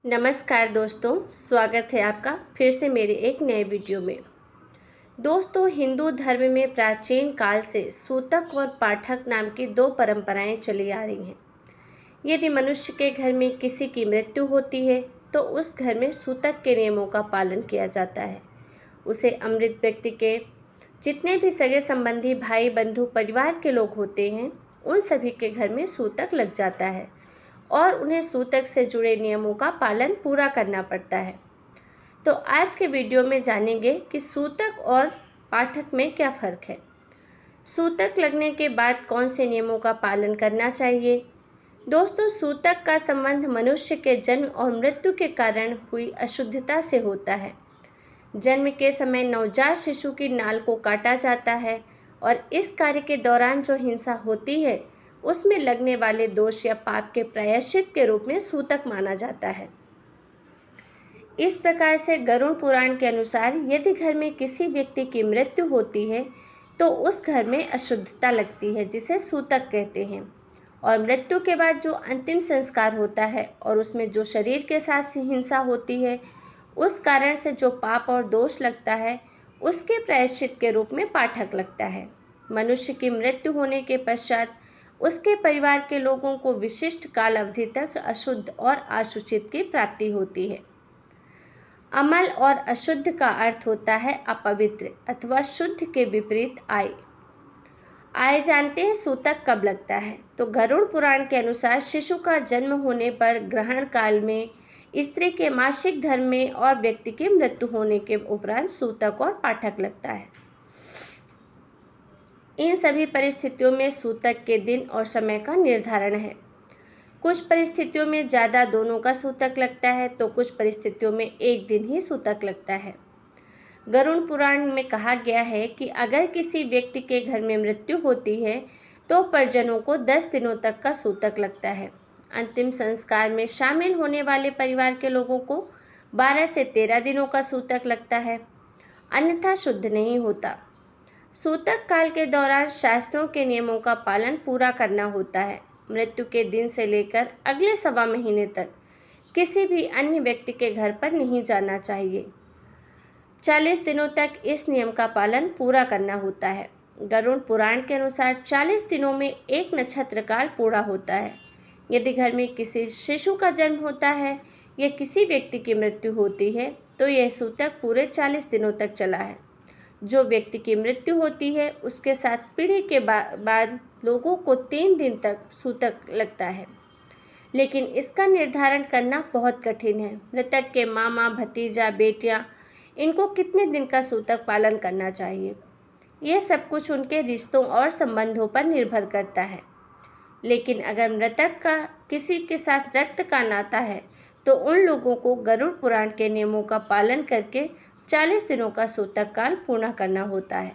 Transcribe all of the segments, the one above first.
नमस्कार दोस्तों, स्वागत है आपका फिर से मेरे एक नए वीडियो में। दोस्तों, हिंदू धर्म में प्राचीन काल से सूतक और पाठक नाम की दो परंपराएं चली आ रही हैं। यदि मनुष्य के घर में किसी की मृत्यु होती है तो उस घर में सूतक के नियमों का पालन किया जाता है। उसे अमृत व्यक्ति के जितने भी सगे संबंधी, भाई बंधु, परिवार के लोग होते हैं, उन सभी के घर में सूतक लग जाता है और उन्हें सूतक से जुड़े नियमों का पालन पूरा करना पड़ता है। तो आज के वीडियो में जानेंगे कि सूतक और पाठक में क्या फ़र्क है। सूतक लगने के बाद कौन से नियमों का पालन करना चाहिए। दोस्तों, सूतक का संबंध मनुष्य के जन्म और मृत्यु के कारण हुई अशुद्धता से होता है। जन्म के समय नवजात शिशु की नाल को काटा जाता है और इस कार्य के दौरान जो हिंसा होती है उसमें लगने वाले दोष या पाप के प्रायश्चित के रूप में सूतक माना जाता है। इस प्रकार से गरुड़ पुराण के अनुसार यदि घर में किसी व्यक्ति की मृत्यु होती है तो उस घर में अशुद्धता लगती है, जिसे सूतक कहते हैं। और मृत्यु के बाद जो अंतिम संस्कार होता है और उसमें जो शरीर के साथ हिंसा होती है, उस कारण से जो पाप और दोष लगता है, उसके प्रायश्चित के रूप में पाठक लगता है। मनुष्य की मृत्यु होने के पश्चात उसके परिवार के लोगों को विशिष्ट काल अवधि तक अशुद्ध और अशुचित की प्राप्ति होती है। अमल और अशुद्ध का अर्थ होता है अपवित्र अथवा शुद्ध के विपरीत आय। आय जानते हैं सूतक कब लगता है, तो गरुड़ पुराण के अनुसार शिशु का जन्म होने पर, ग्रहण काल में, स्त्री के मासिक धर्म में और व्यक्ति की मृत्यु होने के उपरांत सूतक और पाठक लगता है। इन सभी परिस्थितियों में सूतक के दिन और समय का निर्धारण है। कुछ परिस्थितियों में ज़्यादा दोनों का सूतक लगता है तो कुछ परिस्थितियों में एक दिन ही सूतक लगता है। गरुड़ पुराण में कहा गया है कि अगर किसी व्यक्ति के घर में मृत्यु होती है तो परिजनों को 10 दिनों तक का सूतक लगता है। अंतिम संस्कार में शामिल होने वाले परिवार के लोगों को 12 से 13 दिनों का सूतक लगता है, अन्यथा शुद्ध नहीं होता। सूतक काल के दौरान शास्त्रों के नियमों का पालन पूरा करना होता है। मृत्यु के दिन से लेकर अगले 1.25 महीने तक किसी भी अन्य व्यक्ति के घर पर नहीं जाना चाहिए। 40 दिनों तक इस नियम का पालन पूरा करना होता है। गरुड़ पुराण के अनुसार 40 दिनों में एक नक्षत्र काल पूरा होता है। यदि घर में किसी शिशु का जन्म होता है या किसी व्यक्ति की मृत्यु होती है तो यह सूतक पूरे 40 दिनों तक चला है। जो व्यक्ति की मृत्यु होती है उसके साथ पीढ़ी के बाद लोगों को 3 दिन तक सूतक लगता है, लेकिन इसका निर्धारण करना बहुत कठिन है। मृतक के मामा, भतीजा, बेटियां, इनको कितने दिन का सूतक पालन करना चाहिए, यह सब कुछ उनके रिश्तों और संबंधों पर निर्भर करता है। लेकिन अगर मृतक का किसी के साथ रक्त का नाता है तो उन लोगों को गरुड़ पुराण के नियमों का पालन करके 40 दिनों का सूतक काल पूर्ण करना होता है।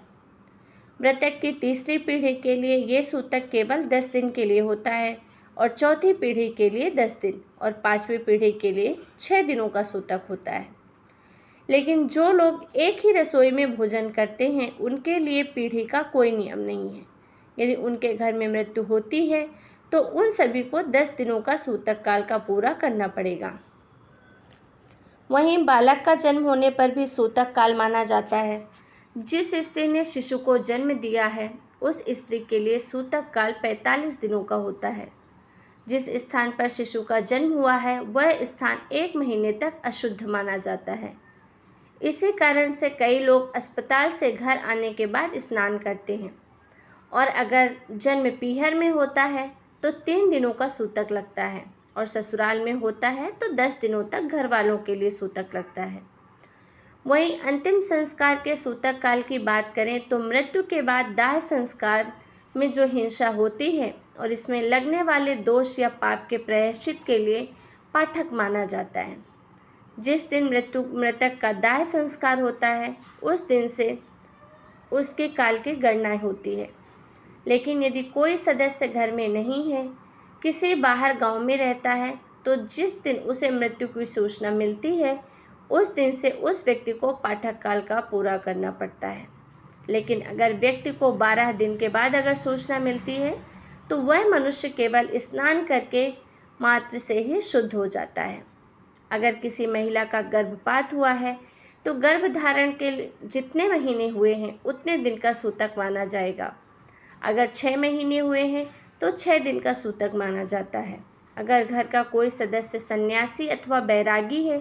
मृतक की तीसरी पीढ़ी के लिए ये सूतक केवल 10 दिन के लिए होता है और चौथी पीढ़ी के लिए 10 दिन और 5वीं पीढ़ी के लिए 6 दिनों का सूतक होता है। लेकिन जो लोग एक ही रसोई में भोजन करते हैं उनके लिए पीढ़ी का कोई नियम नहीं है। यदि उनके घर में मृत्यु होती है तो उन सभी को 10 दिनों का सूतक काल का पूरा करना पड़ेगा। वहीं बालक का जन्म होने पर भी सूतक काल माना जाता है। जिस स्त्री ने शिशु को जन्म दिया है उस स्त्री के लिए सूतक काल 45 दिनों का होता है। जिस स्थान पर शिशु का जन्म हुआ है वह स्थान 1 महीने तक अशुद्ध माना जाता है। इसी कारण से कई लोग अस्पताल से घर आने के बाद स्नान करते हैं। और अगर जन्म पीहर में होता है तो 3 दिनों का सूतक लगता है और ससुराल में होता है तो 10 दिनों तक घर वालों के लिए सूतक लगता है। वहीं अंतिम संस्कार के सूतक काल की बात करें तो मृत्यु के बाद दाह संस्कार में जो हिंसा होती है और इसमें लगने वाले दोष या पाप के प्रायश्चित के लिए पाठक माना जाता है। जिस दिन मृतक का दाह संस्कार होता है उस दिन से उसके काल की गणना होती है। लेकिन यदि कोई सदस्य घर में नहीं है, किसी बाहर गांव में रहता है, तो जिस दिन उसे मृत्यु की सूचना मिलती है उस दिन से उस व्यक्ति को पाठक काल का पूरा करना पड़ता है। लेकिन अगर व्यक्ति को 12 दिन के बाद अगर सूचना मिलती है तो वह मनुष्य केवल स्नान करके मात्र से ही शुद्ध हो जाता है। अगर किसी महिला का गर्भपात हुआ है तो गर्भधारण के जितने महीने हुए हैं उतने दिन का सूतक माना जाएगा। अगर 6 महीने हुए हैं तो 6 दिन का सूतक माना जाता है। अगर घर का कोई सदस्य सन्यासी अथवा बैरागी है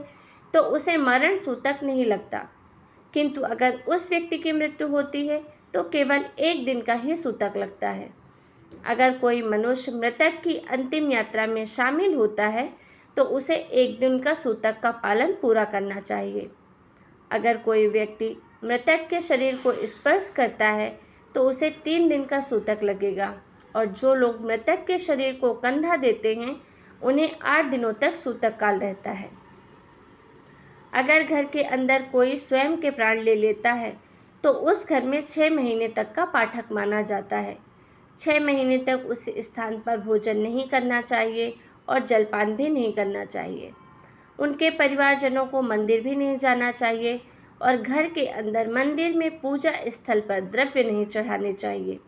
तो उसे मरण सूतक नहीं लगता, किंतु अगर उस व्यक्ति की मृत्यु होती है तो केवल 1 दिन का ही सूतक लगता है। अगर कोई मनुष्य मृतक की अंतिम यात्रा में शामिल होता है तो उसे 1 दिन का सूतक का पालन पूरा करना चाहिए। अगर कोई व्यक्ति मृतक के शरीर को स्पर्श करता है तो उसे 3 दिन का सूतक लगेगा, और जो लोग मृतक के शरीर को कंधा देते हैं उन्हें 8 दिनों तक सूतक काल रहता है। अगर घर के अंदर कोई स्वयं के प्राण ले लेता है तो उस घर में 6 महीने तक का पाठक माना जाता है। 6 महीने तक उस स्थान पर भोजन नहीं करना चाहिए और जलपान भी नहीं करना चाहिए। उनके परिवारजनों को मंदिर भी नहीं जाना चाहिए और घर के अंदर मंदिर में पूजा स्थल पर द्रव्य नहीं चढ़ाने चाहिए।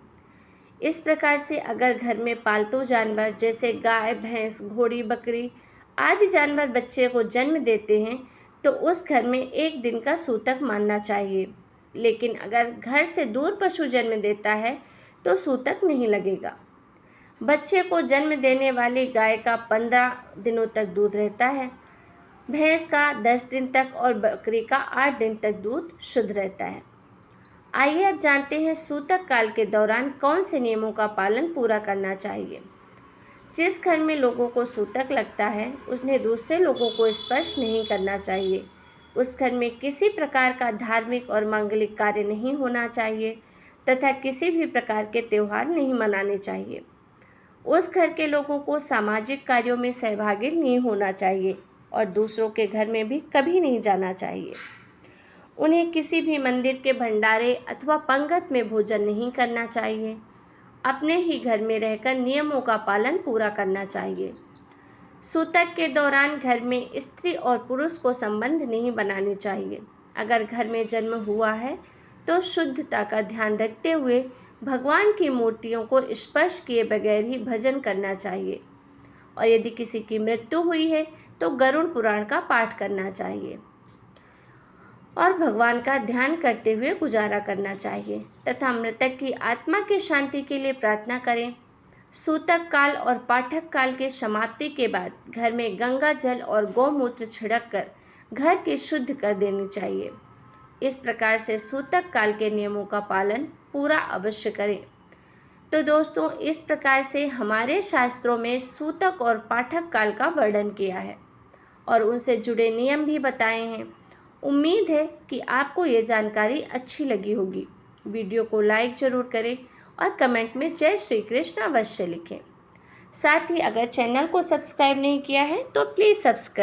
इस प्रकार से अगर घर में पालतू जानवर जैसे गाय, भैंस, घोड़ी, बकरी आदि जानवर बच्चे को जन्म देते हैं तो उस घर में 1 दिन का सूतक मानना चाहिए। लेकिन अगर घर से दूर पशु जन्म देता है तो सूतक नहीं लगेगा। बच्चे को जन्म देने वाली गाय का 15 दिनों तक दूध रहता है, भैंस का 10 दिन तक और बकरी का 8 दिन तक दूध शुद्ध रहता है। आइए अब जानते हैं सूतक काल के दौरान कौन से नियमों का पालन पूरा करना चाहिए। जिस घर में लोगों को सूतक लगता है उन्हें दूसरे लोगों को स्पर्श नहीं करना चाहिए। उस घर में किसी प्रकार का धार्मिक और मांगलिक कार्य नहीं होना चाहिए तथा किसी भी प्रकार के त्यौहार नहीं मनाने चाहिए। उस घर के लोगों को सामाजिक कार्यों में सहभागी नहीं होना चाहिए और दूसरों के घर में भी कभी नहीं जाना चाहिए। उन्हें किसी भी मंदिर के भंडारे अथवा पंगत में भोजन नहीं करना चाहिए। अपने ही घर में रहकर नियमों का पालन पूरा करना चाहिए। सूतक के दौरान घर में स्त्री और पुरुष को संबंध नहीं बनाने चाहिए। अगर घर में जन्म हुआ है तो शुद्धता का ध्यान रखते हुए भगवान की मूर्तियों को स्पर्श किए बगैर ही भजन करना चाहिए, और यदि किसी की मृत्यु हुई है तो गरुड़ पुराण का पाठ करना चाहिए और भगवान का ध्यान करते हुए गुजारा करना चाहिए तथा मृतक की आत्मा की शांति के लिए प्रार्थना करें। सूतक काल और पाठक काल के समाप्ति के बाद घर में गंगा जल और गौमूत्र छिड़क कर घर की शुद्ध कर देनी चाहिए। इस प्रकार से सूतक काल के नियमों का पालन पूरा अवश्य करें। तो दोस्तों, इस प्रकार से हमारे शास्त्रों में सूतक और पाठक काल का वर्णन किया है और उनसे जुड़े नियम भी बताए हैं। उम्मीद है कि आपको ये जानकारी अच्छी लगी होगी। वीडियो को लाइक ज़रूर करें और कमेंट में जय श्री कृष्ण अवश्य लिखें। साथ ही अगर चैनल को सब्सक्राइब नहीं किया है तो प्लीज़ सब्सक्राइब